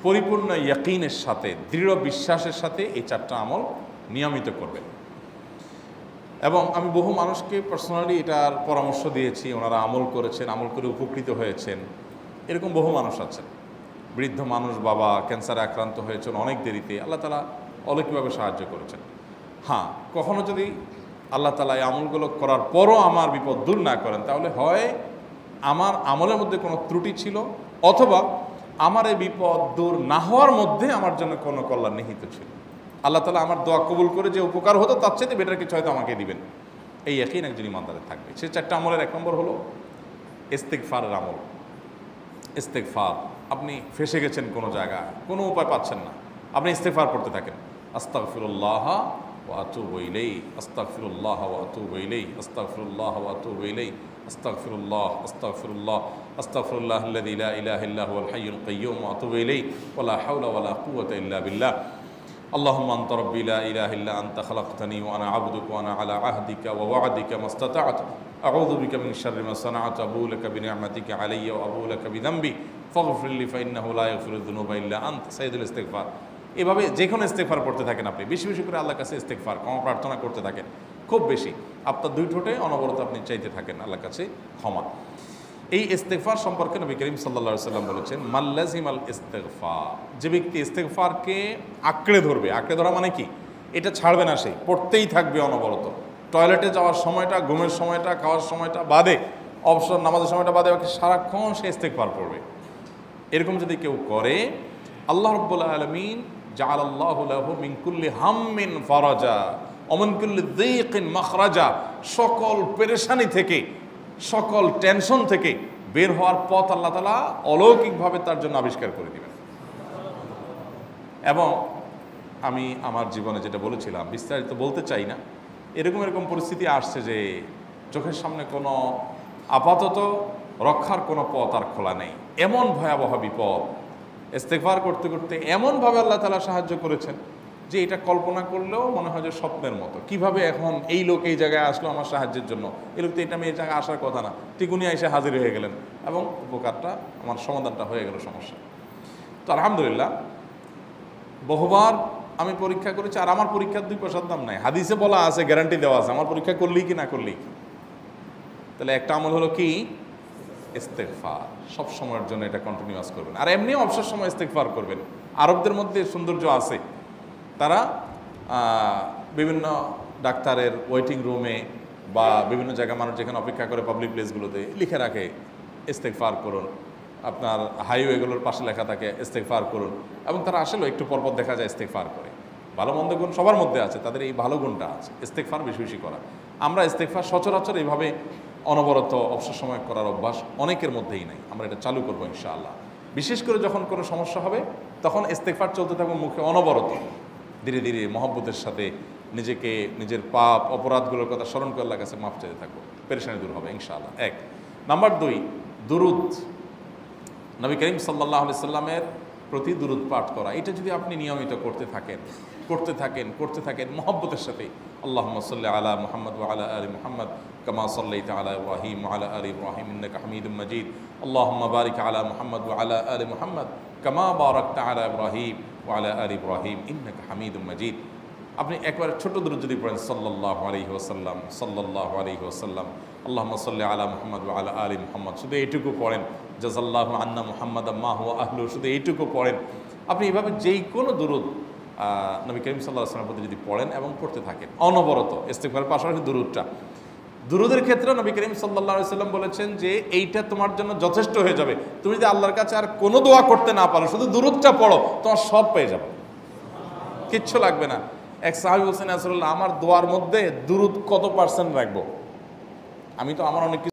পরিপূর্ণ ইয়াকিনের সাথে, দৃঢ় বিশ্বাসের সাথে এই 4টা আমল নিয়মিত করবেন। এবং আমি বহু মানুষকে পার্সোনালি এটার পরামর্শ দিয়েছি, ওনারা আমল করেছেন, আমল করে উপকৃত হয়েছেন। এরকম বহু মানুষ আছেন, বৃদ্ধ মানুষ, বাবা ক্যান্সারে আক্রান্ত হয়েছেন অনেক দেরিতে, আল্লাহ তাআলা অলৌকিকভাবে সাহায্য করেছেন। হ্যাঁ, কখনো যদি আল্লাহ তাআলা এই আমলগুলো করার পরও আমার বিপদ দূর না করেন, তাহলে হয় আমার আমলের মধ্যে কোনো ত্রুটি ছিল, অথবা আমার এই বিপদ দূর না হওয়ার মধ্যে আমার জন্য কোনো কল্যাণ নিহিত ছিল। আল্লাহ তাআলা আমার দোয়া কবুল করে যে উপকার হতো তার চেয়ে বেটার কিছু হয়তো আমাকে দিবেন, এই ইয়াকিন একজন ইমানদারের থাকবে। সেই 4টা আমলের 1 নম্বর হলো ইস্তেগফারের আমল। ইস্তেগফার, আপনি ফেঁসে গেছেন কোনো জায়গায়, কোনো উপায় পাচ্ছেন না, আপনি ইস্তেগফার করতে থাকেন। আস্তাগফিরুল্লাহ ওয়া আতুবু ইলাইহি, আস্তাগফিরুল্লাহ ওয়া আতুবু ইলাইহি, আস্তাগফিরুল্লাহ ওয়া আতুবু ইলাইহি, আস্তাগফিরুল্লাহ, আস্তাগফিরুল্লাহ, আস্তাগফিরুল্লাহাল্লাযী লা ইলাহা ইল্লা হুয়াল হাইয়ুল কাইয়্যুম ওয়া আতুবু ইলাইহি ওয়া লা হাওলা ওয়া লা কুওয়াতা ইল্লা বিল্লাহ। আল্লাহুম্মা আনতা রাব্বী লা ইলাহা ইল্লা আনতা খালাকতানি ওয়া আনা আবদুকা ওয়া আনা আলা আহদিকা ওয়া ওয়া'দিকা মাস্তাতা'তু আউযু বিকা মিন শাররি মা সানা'তু আবুউ লাকা বিনি'মাতিকা আলাইয়া ওয়া আবুউ লাকা বিযামবি ফাগফিরলি ফাইন্নাহু লা ইয়াগফিরুয যুনুবা ইল্লা আনতা। সাইয়্যিদুল ইস্তিগফার। এভাবে যে কোনো ইস্তেগফার করতে থাকেন, আপনি বেশি বেশি করে আল্লাহর কাছে ইস্তেগফার, ক্ষমা প্রার্থনা করতে থাকেন, খুব বেশি। আপনার 2 ঠোঁটে অনবরত আপনি চাইতে থাকেন আল্লাহর কাছে ক্ষমা। এই ইস্তেগফার সম্পর্কে নবী করিম সাল্লাল্লাহু আলাইহি ওয়াসাল্লাম বলেছেন, মাল্লাজিমাল ইস্তেগফার, যে ব্যক্তি ইস্তেগফারকে আঁকড়ে ধরবে, আঁকড়ে ধরা মানে কি, এটা ছাড়বে না, সে পড়তেই থাকবে অনবরত। টয়লেটে যাওয়ার সময়টা, ঘুমের সময়টা, খাওয়ার সময়টা বাদে, অবসর নামাজের সময়টা বাদে, বাকি সারাক্ষণ সে ইস্তেগফার পড়বে। এরকম যদি কেউ করে, আল্লাহ রাব্বুল আলামিন জাআলাল্লাহু লাহু মিন কুল্লি হাম্মিন ফারাজা ওয়া মিন কুল্লি যায়কিন মাখরাজা, সকল পেরেশানি থেকে, সকল টেনশন থেকে বের হওয়ার পথ আল্লাহ তাআলা অলৌকিকভাবে তার জন্য আবিষ্কার করে দিবেন। এবং আমি আমার জীবনে যেটা বলেছিলাম, বিস্তারিত বলতে চাই না, এরকম পরিস্থিতি আসছে যে চোখের সামনে কোনো আপাতত রক্ষার কোনো পথ আর খোলা নেই, এমন ভয়াবহ বিপদ। ইস্তেগফার করতে করতে এমনভাবে আল্লাহ তাআলা সাহায্য করেছেন যে এটা কল্পনা করলেও মনে হয় যে স্বপ্নের মতো। কিভাবে এখন এই লোক এই জায়গায় আসলো আমার সাহায্যের জন্য, এই লোক তো এটা আমি এই জায়গায় আসার কথা না, টিকুনি এসে হাজির হয়ে গেলেন এবং উপকারটা, আমার সমাধানটা হয়ে গেল সমস্যা। তো আলহামদুলিল্লাহ, বহুবার আমি পরীক্ষা করেছি, আর আমার পরীক্ষার 2 পয়সার দাম নাই। হাদিসে বলা আছে, গ্যারান্টি দেওয়া আছে, আমার পরীক্ষা করলেই কি না করলেই। তাহলে একটা আমল হলো কি, ইস্তেগফার। সব সময়ের জন্য এটা কন্টিনিউয়াস করবেন, আর এমনিও অবসর সময় ইস্তেগফার করবেন। আরবদের মধ্যে সৌন্দর্য আছে, তারা বিভিন্ন ডাক্তারের ওয়েটিং রুমে বা বিভিন্ন জায়গায় মানুষ যেখানে অপেক্ষা করে পাবলিক প্লেসগুলোতে লিখে রাখে ইস্তেগফার করুন, আপনার হাইওয়েগুলোর পাশে লেখা থাকে ইস্তেগফার করুন, এবং তারা আসলে একটু পরপর দেখা যায় ইস্তেগফার করে। ভালো মন্দ গুণ সবার মধ্যে আছে, তাদের এই ভালো গুণটা আছে, ইস্তেগফার বেশি বেশি করা। আমরা ইস্তেগফার সচরাচর এইভাবে অনবরত অবসর সময় করার অভ্যাস অনেকের মধ্যেই নাই। আমরা এটা চালু করবো ইনশাআল্লাহ। বিশেষ করে যখন কোনো সমস্যা হবে, তখন ইস্তেগফার চলতে থাকবে মুখে অনবরত, ধীরে ধীরে মহব্বতের সাথে নিজেকে, নিজের পাপ অপরাধগুলোর কথা স্মরণ করে আল্লাহর কাছে মাফ চাইতে থাকবো, পেরেশানি দূর হবে ইনশাআল্লাহ। 1 নাম্বার 2, দুরুদ। নবী করিম সাল্লাল্লাহু আলাইহি সাল্লামের প্রতি দুরুদ পাঠ করা, এটা যদি আপনি নিয়মিত করতে থাকেন মহব্বতের সাথে, আল্লাহুম্মা সাল্লি আলা মুহাম্মদ ওয়া আলা আলি মুহাম্মদ কামা সাল্লাইতা আলা ইব্রাহিম ওয়া আলা আলি ইব্রাহিম ইন্নাকা হামিদুম মাজিদ, আল্লাহুম্মা বারিক আলা মুহাম্মদ ওয়া আলা আলি মুহাম্মদ কামা বারাকতা আলা ইব্রাহিম ওয়া আলা আলি ইব্রাহিম ইন্নাকা হামিদুম মাজিদ। আপনি একবার ছোট দুরূদ যদি পড়েন, সাল্লাল্লাহু আলাইহি ওয়াসাল্লাম, সাল্লাল্লাহু আলাইহি ওয়াসাল্লাম, আল্লাহুম্মা সাল্লি আলা মুহাম্মদ ওয়া আলা আলি মুহাম্মদ, শুধু এইটুকু পড়েন। জাযাল্লাহু আন্না মুহাম্মাদাম মা হুয়া আহলু, শুধু এইটুকু পড়েন। আপনি এভাবে যেই কোনো দুরূদ নবী করিম সাল্লাল্লাহু আলাইহি ওয়াসাল্লামের প্রতি যদি পড়েন এবং পড়তে থাকেন অনবরত, ইস্তেগফারের পাশাপাশি দুরূদের ক্ষেত্রে নবী করিম সাল্লাল্লাহু আলাইহি ওয়াসাল্লাম বলেছেন যে এইটা তোমার জন্য যথেষ্ট হয়ে যাবে। তুমি যদি আল্লাহর কাছে আর কোনো দোয়া করতে না পারো, শুধু দুরূদটা পড়ো, তোমার সব পেয়ে যাবে, কিচ্ছু লাগবে না। এক সাহাবী বলছেন, রাসূলুল্লাহ, আমার দোয়ার মধ্যে দুরূদ কত % রাখবো? আমি তো আমার অনেক